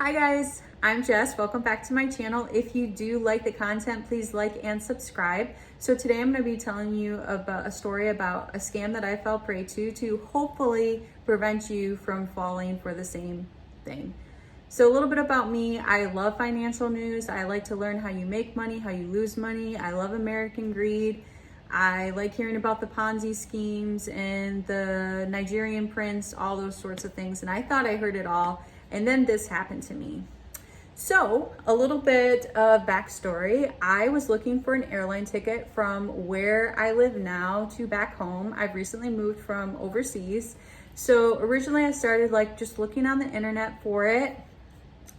Hi guys, I'm Jess. Welcome back to my channel. If you do like the content, please like and subscribe. So today I'm going to be telling you about a story about a scam that I fell prey to hopefully prevent you from falling for the same thing. So a little bit about me. I love financial news. I like to learn how you make money, how you lose money. I love American greed. I like hearing about the Ponzi schemes and the Nigerian prince, all those sorts of things. And I thought I heard it all. And then this happened to me. So a little bit of backstory. I was looking for an airline ticket from where I live now to back home. I've recently moved from overseas. So originally I started just looking on the internet for it.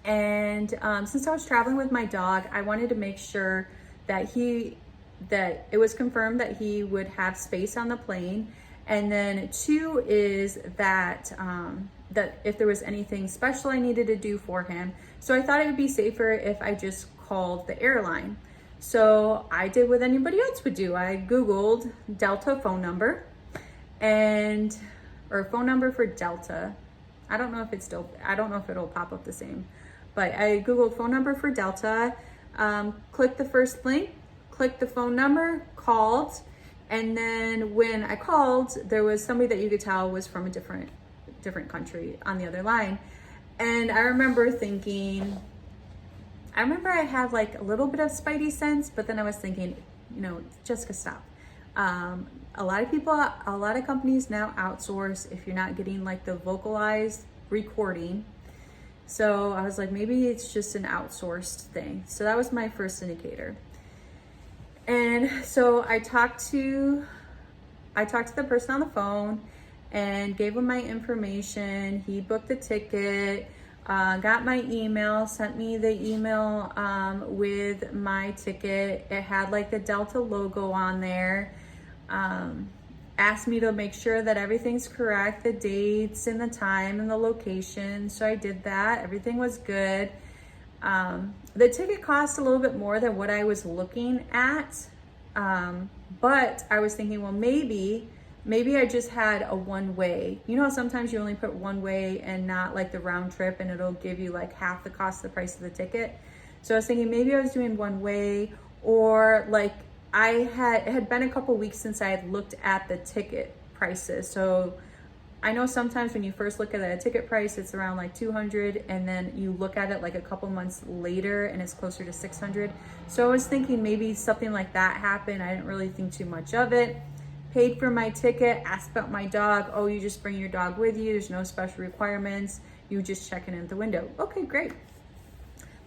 And since I was traveling with my dog, I wanted to make sure that it was confirmed that he would have space on the plane. And then two is that that if there was anything special I needed to do for him. So I thought it would be safer if I just called the airline. So I did what anybody else would do. I Googled Delta phone number or phone number for Delta. I don't know if it'll pop up the same, but I Googled phone number for Delta, clicked the first link, clicked the phone number, called. And then when I called, there was somebody that you could tell was from a different country on the other line. And I remember I had a little bit of spidey sense, but then I was thinking, Jessica, stop. A lot of companies now outsource if you're not getting the vocalized recording. So I was like, maybe it's just an outsourced thing. So that was my first indicator. And so I talked to the person on the phone and gave him my information. He booked the ticket, got my email, sent me the email with my ticket. It had the Delta logo on there. Asked me to make sure that everything's correct, the dates and the time and the location. So I did that. Everything was good. The ticket cost a little bit more than what I was looking at, but I was thinking, well, maybe I just had a one-way. Sometimes you only put one way and not the round trip, and it'll give you half the cost of the price of the ticket. So I was thinking maybe I was doing one way, or it had been a couple weeks since I had looked at the ticket prices. So I know sometimes when you first look at a ticket price, it's around $200, and then you look at it a couple months later and it's closer to $600. So I was thinking maybe something like that happened. I didn't really think too much of it. Paid for my ticket, asked about my dog. Oh, you just bring your dog with you. There's no special requirements. You just check in at the window. Okay, great.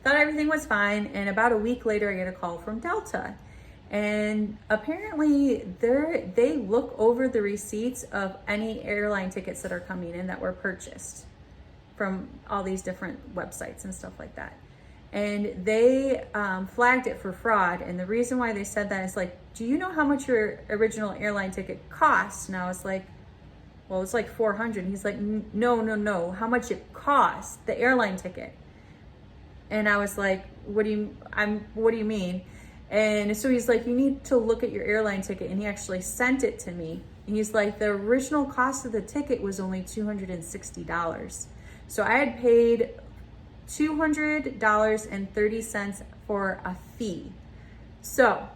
Thought everything was fine. And about a week later, I get a call from Delta. And apparently they look over the receipts of any airline tickets that are coming in that were purchased from all these different websites and stuff like that. And they flagged it for fraud. And the reason why they said that is do you know how much your original airline ticket costs? And I was like, well, it's $400. And he's like, no, how much it costs, the airline ticket. And I was like, what do you mean? And so he's like, you need to look at your airline ticket. And he actually sent it to me. And he's like, the original cost of the ticket was only $260. So I had paid $200.30 for a fee. So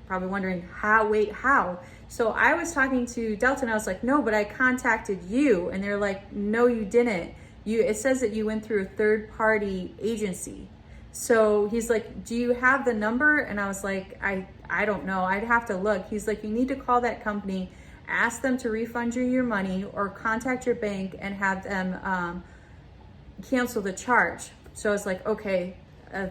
probably wondering how? So I was talking to Delta and I was like, no, but I contacted you. And they're like, no, you didn't. It says that you went through a third party agency. So he's like, do you have the number? And I was like, I don't know. I'd have to look. He's like, you need to call that company, ask them to refund you your money, or contact your bank and have them cancel the charge. So I was like, okay,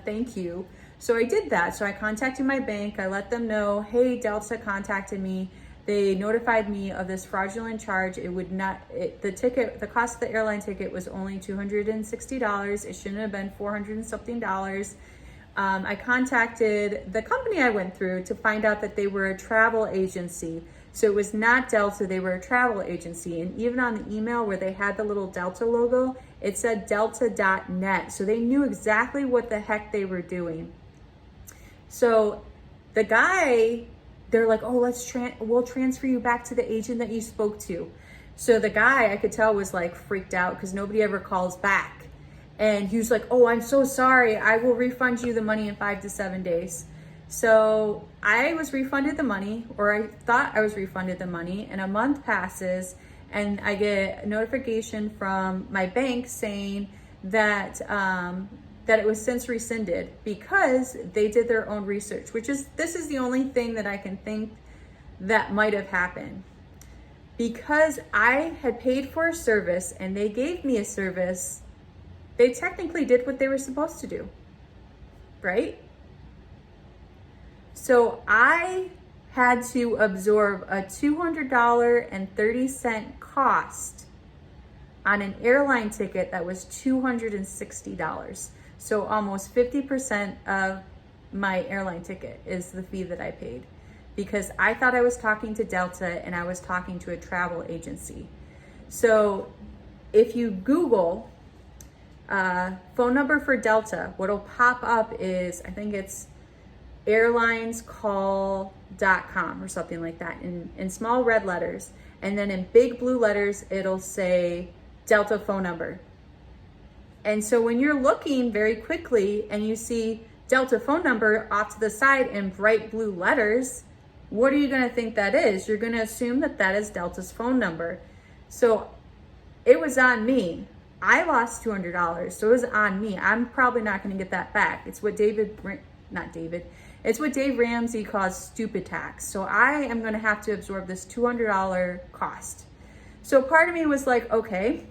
thank you. So I did that. So I contacted my bank. I let them know, hey, Delta contacted me. They notified me of this fraudulent charge. The cost of the airline ticket was only $260. It shouldn't have been $400 and something. I contacted the company I went through to find out that they were a travel agency. So it was not Delta, they were a travel agency. And even on the email where they had the little Delta logo, it said delta.net. So they knew exactly what the heck they were doing. So the guy, they're like, oh, we'll transfer you back to the agent that you spoke to. So the guy, I could tell, was freaked out because nobody ever calls back. And he was like, oh, I'm so sorry. I will refund you the money in 5 to 7 days. So I was refunded the money, or I thought I was refunded the money, and a month passes and I get a notification from my bank saying that that it was since rescinded because they did their own research, this is the only thing that I can think that might have happened. Because I had paid for a service and they gave me a service, they technically did what they were supposed to do, right? So I had to absorb a $200.30 cost on an airline ticket that was $260. So almost 50% of my airline ticket is the fee that I paid, because I thought I was talking to Delta and I was talking to a travel agency. So if you Google phone number for Delta, what'll pop up is, I think it's airlinescall.com or something like that in small red letters. And then in big blue letters, it'll say Delta phone number. And so when you're looking very quickly and you see Delta phone number off to the side in bright blue letters, what are you going to think that is? You're going to assume that that is Delta's phone number. So it was on me. I lost $200, so it was on me. I'm probably not going to get that back. It's what it's what Dave Ramsey calls stupid tax. So I am going to have to absorb this $200 cost. So part of me was like, okay,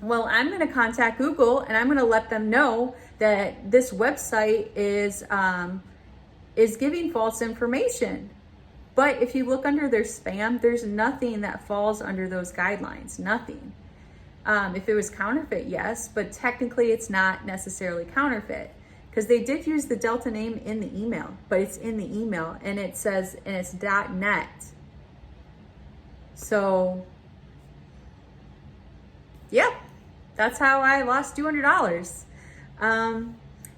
well, I'm going to contact Google and I'm going to let them know that this website is giving false information. But if you look under their spam, there's nothing that falls under those guidelines, nothing. If it was counterfeit, yes, but technically it's not necessarily counterfeit, because they did use the Delta name in the email, but it's in the email and it says, and it's .net. So yeah, that's how I lost $200. And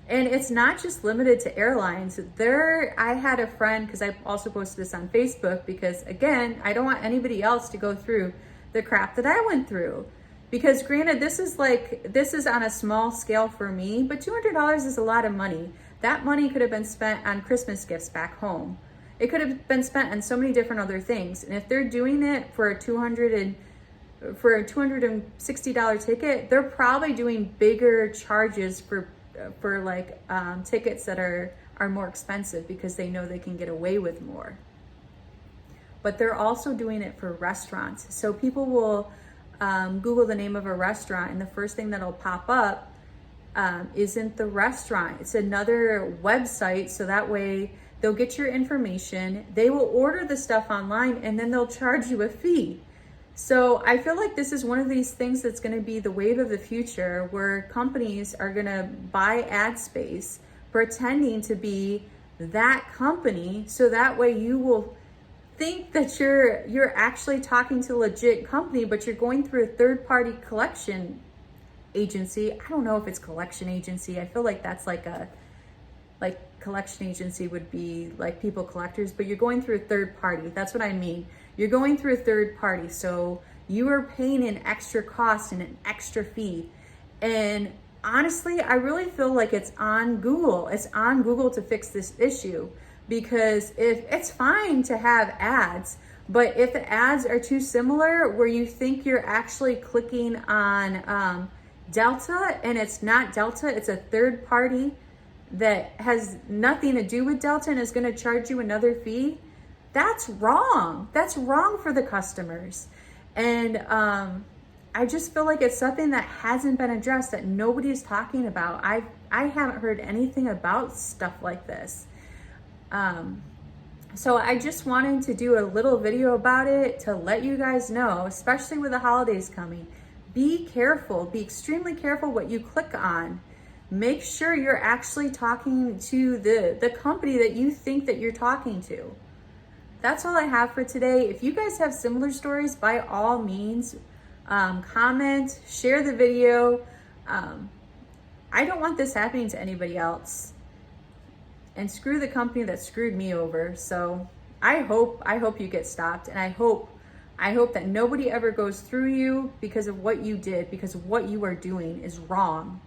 it's not just limited to airlines. I had a friend, because I also posted this on Facebook, because again, I don't want anybody else to go through the crap that I went through. Because granted, this is on a small scale for me, but $200 is a lot of money. That money could have been spent on Christmas gifts back home. It could have been spent on so many different other things. And if they're doing it for a $260 ticket, they're probably doing bigger charges for tickets that are more expensive, because they know they can get away with more. But they're also doing it for restaurants. So people will Google the name of a restaurant, and the first thing that'll pop up isn't the restaurant. It's another website, so that way they'll get your information, they will order the stuff online, and then they'll charge you a fee. So I feel like this is one of these things that's going to be the wave of the future, where companies are going to buy ad space pretending to be that company, so that way you will think that you're actually talking to a legit company, but you're going through a third-party collection agency. I don't know if it's collection agency. I feel like that's like collection agency would be like people collectors, but you're going through a third party. That's what I mean. You're going through a third party, so you are paying an extra cost and an extra fee. And honestly, I really feel like it's on Google. It's on Google to fix this issue. Because if it's fine to have ads, but if the ads are too similar where you think you're actually clicking on Delta and it's not Delta, it's a third party that has nothing to do with Delta and is going to charge you another fee, that's wrong. That's wrong for the customers. And I just feel like it's something that hasn't been addressed, that nobody's talking about. I haven't heard anything about stuff like this. So I just wanted to do a little video about it to let you guys know, especially with the holidays coming, be careful, be extremely careful what you click on. Make sure you're actually talking to the company that you think that you're talking to. That's all I have for today. If you guys have similar stories, by all means, comment, share the video. I don't want this happening to anybody else. And screw the company that screwed me over. So I hope you get stopped, and I hope that nobody ever goes through you because of what you did, because what you are doing is wrong.